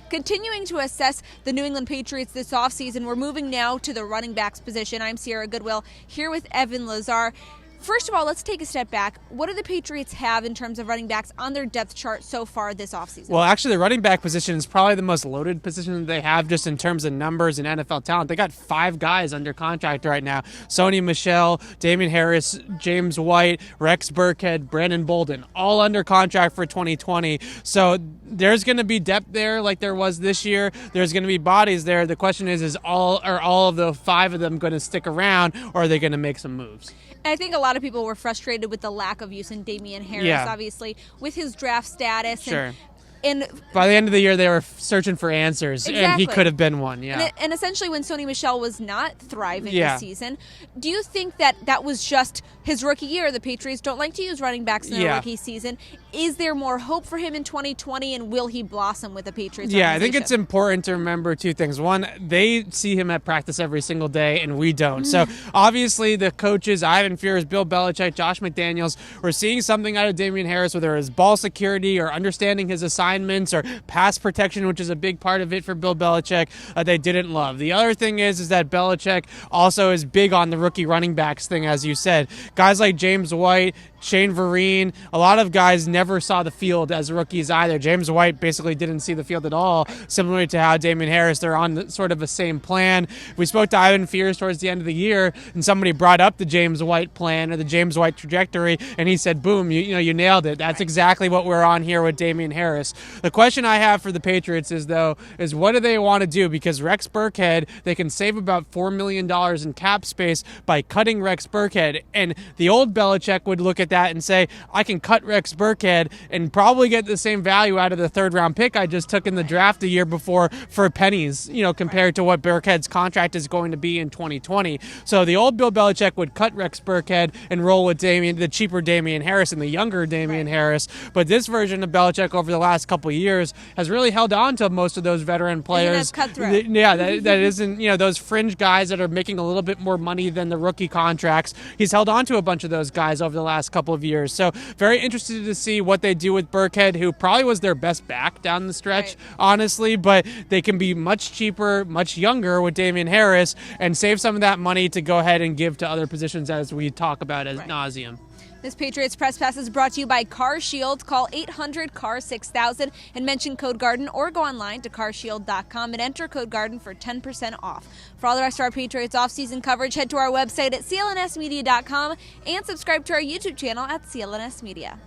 Continuing to assess the New England Patriots this offseason, we're moving now to the running backs position. I'm Sierra Goodwill here with Evan Lazar. First of all, let's take a step back. What do the Patriots have in terms of running backs on their depth chart so far this offseason? Well, actually, the running back position is probably the most loaded position that they have just in terms of numbers and NFL talent. They got 5 guys under contract right now. Sony Michel, Damien Harris, James White, Rex Burkhead, Brandon Bolden, all under contract for 2020. So there's going to be depth there like there was this year. There's going to be bodies there. The question is all of the 5 of them going to stick around, or are they going to make some moves? I think a lot of people were frustrated with the lack of use in Damien Harris, obviously, with his draft status. Sure. And by the end of the year, they were searching for answers, and he could have been one. Yeah. And essentially, when Sony Michel was not thriving this season, do you think that was just his rookie year? The Patriots don't like to use running backs in their rookie season. Is there more hope for him in 2020, and will he blossom with the Patriots? Yeah, I think it's important to remember 2 things. One, they see him at practice every single day, and we don't. So obviously, the coaches, Ivan Fears, Bill Belichick, Josh McDaniels, were seeing something out of Damien Harris, whether it was ball security or understanding his assignments or pass protection, which is a big part of it for Bill Belichick, they didn't love. The other thing is that Belichick also is big on the rookie running backs thing, as you said. Guys like James White, Shane Vereen, a lot of guys never saw the field as rookies either. James White basically didn't see the field at all, similar to how Damien Harris, they're on sort of the same plan. We spoke to Ivan Fears towards the end of the year, and somebody brought up the James White plan or the James White trajectory, and he said, boom, you nailed it. That's exactly what we're on here with Damien Harris. The question I have for the Patriots is what do they want to do? Because Rex Burkhead, they can save about $4 million in cap space by cutting Rex Burkhead, and the old Belichick would look at that and say, I can cut Rex Burkhead and probably get the same value out of the 3rd round pick I just took in the draft the year before for pennies, compared to what Burkhead's contract is going to be in 2020. So the old Bill Belichick would cut Rex Burkhead and roll with the cheaper Damien Harris and the younger Damien Harris. But this version of Belichick over the last couple of years has really held on to most of those veteran players. That isn't, those fringe guys that are making a little bit more money than the rookie contracts. He's held on to a bunch of those guys over the last couple of years. So very interested to see what they do with Burkhead, who probably was their best back down the stretch, honestly, but they can be much cheaper, much younger with Damien Harris and save some of that money to go ahead and give to other positions as we talk about ad nauseum. This Patriots Press Pass is brought to you by Car Shield. Call 800-CAR-6000 and mention Code Garden, or go online to carshield.com and enter Code Garden for 10% off. For all the rest of our Patriots offseason coverage, head to our website at CLNSmedia.com and subscribe to our YouTube channel at CLNS Media.